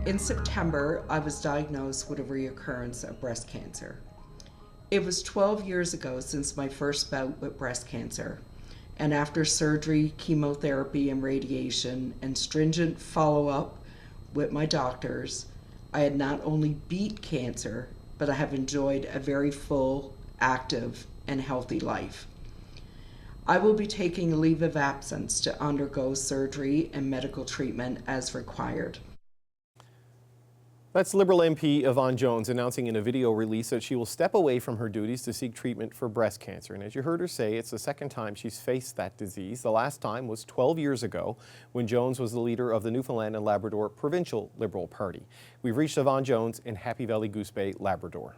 In September, I was diagnosed with a reoccurrence of breast cancer. It was 12 years ago since my first bout with breast cancer, and after surgery, chemotherapy, and radiation, and stringent follow-up with my doctors, I had not only beat cancer, but I have enjoyed a very full, active, and healthy life. I will be taking a leave of absence to undergo surgery and medical treatment as required. That's Liberal MP Yvonne Jones announcing in a video release that she will step away from her duties to seek treatment for breast cancer. And as you heard her say, it's the second time she's faced that disease. The last time was 12 years ago when Jones was the leader of the Newfoundland and Labrador Provincial Liberal Party. We've reached Yvonne Jones in Happy Valley Goose Bay, Labrador.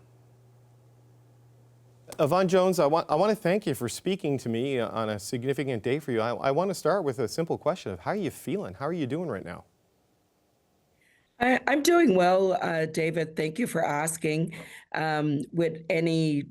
Yvonne Jones, I want to thank you for speaking to me on a significant day for you. I want to start with a simple question of how are you feeling? How are you doing right now? I'm doing well, David. Thank you for asking. With any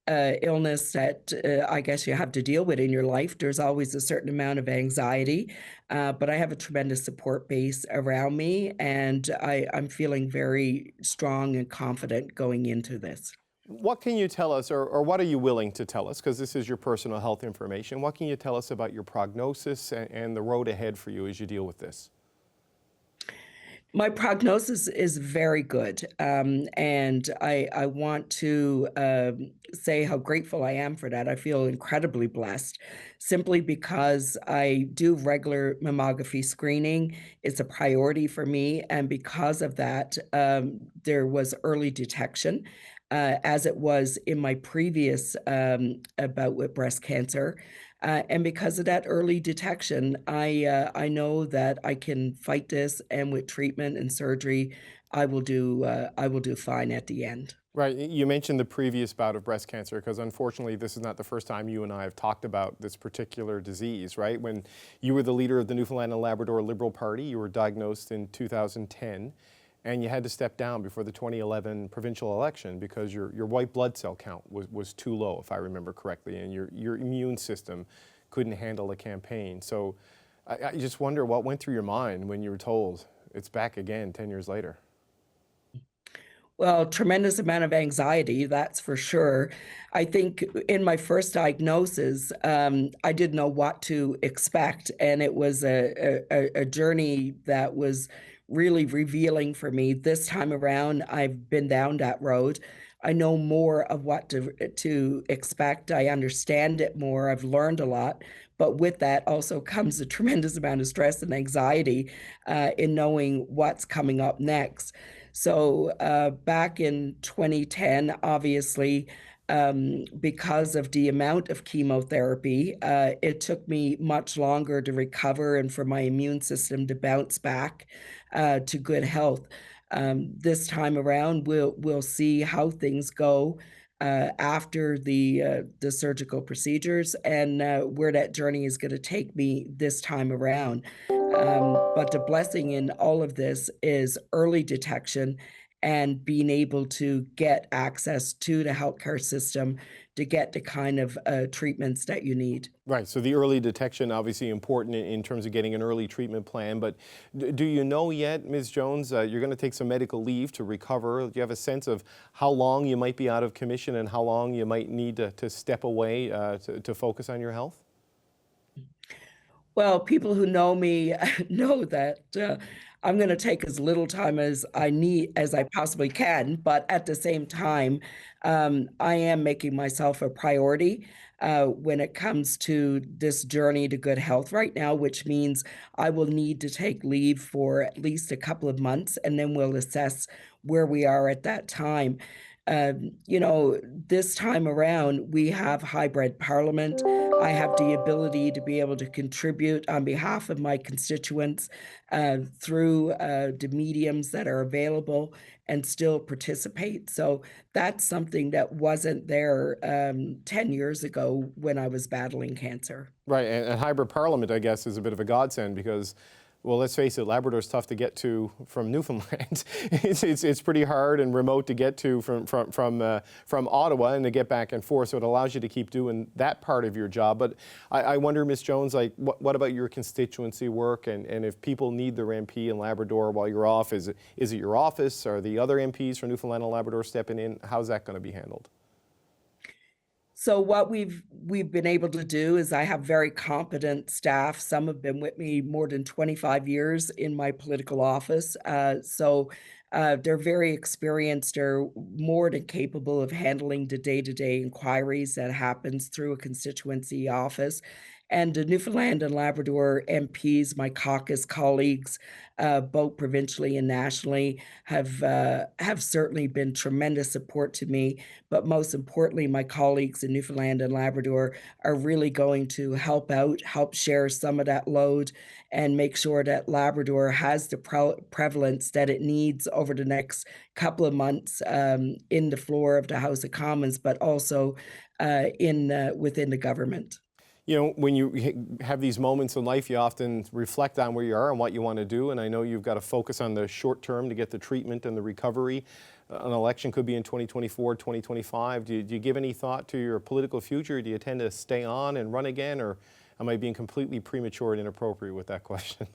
illness that I guess you have to deal with in your life, there's always a certain amount of anxiety, but I have a tremendous support base around me, and I'm feeling very strong and confident going into this. What can you tell us, or what are you willing to tell us, because this is your personal health information, what can you tell us about your prognosis and the road ahead for you as you deal with this? My prognosis is very good, and I want to say how grateful I am for that. I feel incredibly blessed simply because I do regular mammography screening. It's a priority for me, and because of that, there was early detection, as it was in my previous bout with breast cancer. And because of that early detection, I know that I can fight this, and with treatment and surgery, I will do fine at the end. Right. You mentioned the previous bout of breast cancer, because unfortunately this is not the first time you and I have talked about this particular disease, right? When you were the leader of the Newfoundland and Labrador Liberal Party, you were diagnosed in 2010, and you had to step down before the 2011 provincial election because your white blood cell count was too low, if I remember correctly, and your immune system couldn't handle the campaign. So I just wonder what went through your mind when you were told it's back again 10 years later. Well, tremendous amount of anxiety, that's for sure. I think in my first diagnosis, I didn't know what to expect, and it was a journey that was really revealing for me. This time around, I've been down that road. I know more of what to expect. I understand it more. I've learned a lot. But with that also comes a tremendous amount of stress and anxiety in knowing what's coming up next. So back in 2010, obviously, because of the amount of chemotherapy, it took me much longer to recover and for my immune system to bounce back to good health. This time around, we'll see how things go after the surgical procedures and where that journey is going to take me this time around. But the blessing in all of this is early detection and being able to get access to the healthcare system to get the kind of treatments that you need. Right, so the early detection obviously important in terms of getting an early treatment plan, but do you know yet, Ms. Jones, you're going to take some medical leave to recover? Do you have a sense of how long you might be out of commission and how long you might need to step away to focus on your health? Well, people who know me know that I'm going to take as little time as I possibly can. But at the same time, I am making myself a priority when it comes to this journey to good health right now, which means I will need to take leave for at least a couple of months, and then we'll assess where we are at that time. This time around, we have hybrid parliament. I have the ability to be able to contribute on behalf of my constituents through the mediums that are available and still participate. So that's something that wasn't there 10 years ago when I was battling cancer. Right, and hybrid parliament, I guess, is a bit of a godsend because Well, let's face it, Labrador's tough to get to from Newfoundland. It's pretty hard and remote to get to from Ottawa and to get back and forth, so it allows you to keep doing that part of your job. But I wonder, Ms. Jones, like, what about your constituency work, and if people need their MP in Labrador while you're off, is it your office? Are the other MPs from Newfoundland and Labrador stepping in? How's that going to be handled? So what we've been able to do is I have very competent staff. Some have been with me more than 25 years in my political office. They're very experienced. They're more than capable of handling the day-to-day inquiries that happens through a constituency office. And the Newfoundland and Labrador MPs, my caucus colleagues, both provincially and nationally, have certainly been tremendous support to me. But most importantly, my colleagues in Newfoundland and Labrador are really going to help out, help share some of that load, and make sure that Labrador has the prevalence that it needs over the next couple of months in the floor of the House of Commons, but also within the government. You know, when you have these moments in life, you often reflect on where you are and what you want to do. And I know you've got to focus on the short term to get the treatment and the recovery. An election could be in 2024, 2025. Do you give any thought to your political future? Do you tend to stay on and run again? Or am I being completely premature and inappropriate with that question?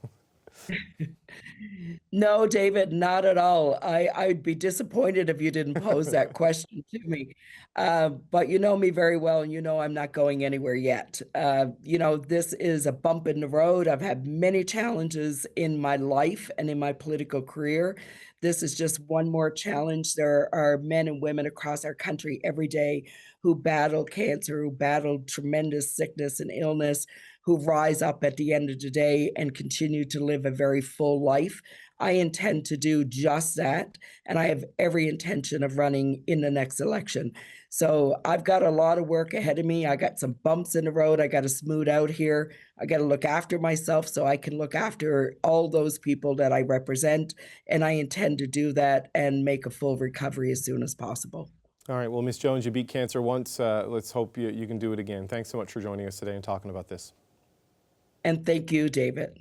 No, David, not at all. I'd be disappointed if you didn't pose that question to me. But you know me very well, and you know I'm not going anywhere yet. This is a bump in the road. I've had many challenges in my life and in my political career. This is just one more challenge. There are men and women across our country every day who battle cancer, who battle tremendous sickness and illness, who rise up at the end of the day and continue to live a very full life. I intend to do just that, and I have every intention of running in the next election. So I've got a lot of work ahead of me. I got some bumps in the road I got to smooth out here. I got to look after myself so I can look after all those people that I represent, and I intend to do that and make a full recovery as soon as possible. All right, well, Ms. Jones, you beat cancer once. Let's hope you can do it again. Thanks so much for joining us today and talking about this. And thank you, David.